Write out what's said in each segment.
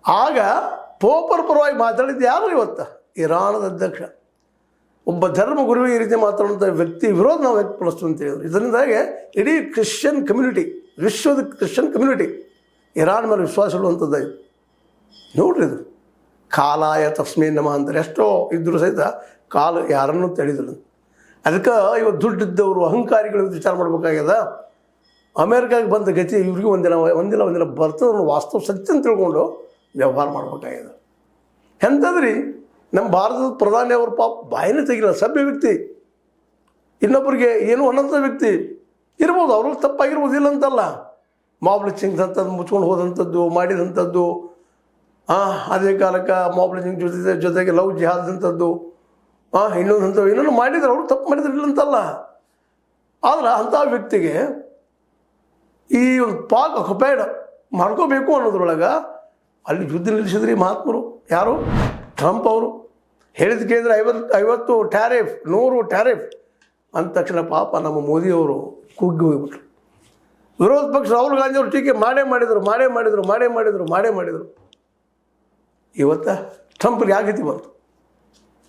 ಆಗ ಪೋಪರ ಪರವಾಗಿ ಮಾತಾಡಿದ್ದು ಯಾರು ಇವತ್ತು? ಇರಾನದ ಅಧ್ಯಕ್ಷ. ಒಬ್ಬ ಧರ್ಮ ಗುರುವಿಗೆ ಈ ರೀತಿ ಮಾತಾಡುವಂಥ ವ್ಯಕ್ತಿ ವಿರೋಧ ನಾವು ವ್ಯಕ್ತಪಡಿಸ್ತು ಅಂತ ಹೇಳಿದ್ರು. ಇದರಿಂದಾಗಿ ಇಡೀ ಕ್ರಿಶ್ಚಿಯನ್ ಕಮ್ಯುನಿಟಿ, ವಿಶ್ವದ ಕ್ರಿಶ್ಚಿಯನ್ ಕಮ್ಯುನಿಟಿ ಇರಾನ್ ಮೇಲೆ ವಿಶ್ವಾಸ ಇಡುವಂಥದ್ದು. ನೋಡ್ರಿ, ಇದು ಕಾಲಾಯ ತಸ್ಮೈ ನಮಃ ಅಂತಾರೆ. ಎಷ್ಟೋ ಇದ್ದರೂ ಸಹಿತ ಕಾಲು ಯಾರನ್ನೂ ತಡೆದಿಲ್ಲ. ಅದಕ್ಕೆ ಇವತ್ತು ದುಡ್ಡಿದ್ದವರು ಅಹಂಕಾರಿಗಳು ವಿಚಾರ ಮಾಡಬೇಕಾಗ್ಯದ. ಅಮೇರಿಕಾಗೆ ಬಂದ ಗತಿ ಇವ್ರಿಗೂ ಒಂದಿನ ಬರ್ತದೆ ವಾಸ್ತವ ಸತ್ಯ ಅಂತ ತಿಳ್ಕೊಂಡು ವ್ಯವಹಾರ ಮಾಡ್ಬೇಕಾಗ್ಯದ. ಎಂಥದ್ರಿ, ನಮ್ಮ ಭಾರತದ ಪ್ರಧಾನಿ ಅವರು ಪಾಪ ಬಾಯಿನೇ ತೆಗಿಲ್ಲ. ಸಭ್ಯ ವ್ಯಕ್ತಿ, ಇನ್ನೊಬ್ಬರಿಗೆ ಏನು ಅನ್ನೋಂಥ ವ್ಯಕ್ತಿ ಇರ್ಬೋದು, ಅವ್ರಿಗೆ ತಪ್ಪಾಗಿರ್ಬೋದು, ಇಲ್ಲ ಅಂತಲ್ಲ. ಮಾಬ್ ಲಿಂಚಿಂಗ್ ಅಂಥದ್ದು ಮುಚ್ಕೊಂಡು ಹೋದಂಥದ್ದು ಮಾಡಿದಂಥದ್ದು, ಅದೇ ಕಾಲಕ್ಕೆ ಮಾಬ್ ಲಿಂಚಿಂಗ್ ಜೊತೆಗೆ ಲವ್ ಜಿಹಾದಂಥದ್ದು, ಇನ್ನೊಂದಂಥವು ಇನ್ನೊಂದು ಮಾಡಿದ್ರು, ಅವರು ತಪ್ಪು ಮಾಡಿದ್ರು, ಇಲ್ಲ ಅಂತಲ್ಲ. ಆದ್ರೆ ಅಂಥ ವ್ಯಕ್ತಿಗೆ ಈ ಒಂದು ಪಾಕ್ ಆಕ್ಯುಪೈಡ್ ಮಾಡ್ಕೋಬೇಕು ಅನ್ನೋದ್ರೊಳಗೆ ಅಲ್ಲಿ ಯುದ್ಧ ನಿಲ್ಲಿಸಿದ್ರಿ ಮಹಾತ್ಮರು. ಯಾರು? ಟ್ರಂಪ್ ಅವರು ಹೇಳಿದ ಕೇಳಿದ್ರೆ 50 ಟ್ಯಾರಿಫ್, 100 ಟ್ಯಾರಿಫ್ ಅಂದ ತಕ್ಷಣ ಪಾಪ ನಮ್ಮ ಮೋದಿಯವರು ಕುಗ್ಗಿ ಹೋಗ್ಬಿಟ್ರು. ವಿರೋಧ ಪಕ್ಷ ರಾಹುಲ್ ಗಾಂಧಿ ಅವರು ಟೀಕೆ ಮಾಡೇ ಮಾಡಿದರು. ಇವತ್ತು ಟ್ರಂಪ್ಗೆ ಯಾವ ಗತಿ ಬಂತು?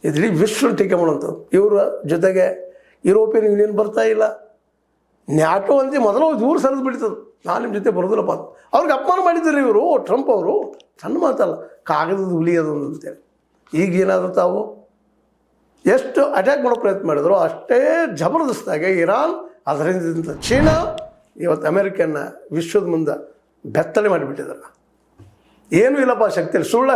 ಇದ್ರಿ ವಿಶ್ವ ಟೀಕೆ ಮಾಡುವಂಥದ್ದು. ಇವರ ಜೊತೆಗೆ ಯುರೋಪಿಯನ್ ಯೂನಿಯನ್ ಬರ್ತಾ ಇಲ್ಲ, ನ್ಯಾಟೋ ಅಂತ ಮೊದಲು ದೂರ ಸರಿದು ಬಿಡ್ತದೆ. ನಾನು ನಿಮ್ಮ ಜೊತೆ ಬರೋದಿಲ್ಲಪ್ಪ ಅಂತ ಅವ್ರಿಗೆ ಅಪಮಾನ ಮಾಡಿದ್ದಾರೆ ಇವರು. ಟ್ರಂಪ್ ಅವರು ಸಣ್ಣ ಮಾತಲ್ಲ, ಕಾಗದದ ಹುಲಿ ಅದು ಅಂತೇಳಿ. ಈಗೇನಾದರೂ ತಾವು ಎಷ್ಟು ಅಟ್ಯಾಕ್ ಮಾಡೋ ಪ್ರಯತ್ನ ಮಾಡಿದ್ರು ಅಷ್ಟೇ ಜಬರ್ದಸ್ತಾಗಿ ಇರಾನ್, ಅದರಿಂದ ಚೀನಾ, ಇವತ್ತು ಅಮೇರಿಕನ್ನ ವಿಶ್ವದ ಮುಂದೆ ಬೆತ್ತಲೆ ಮಾಡಿಬಿಟ್ಟಿದ್ದಾರೆ. ಏನೂ ಇಲ್ಲಪ್ಪ ಶಕ್ತಿಯಲ್ಲಿ ಸುಳ್ಳ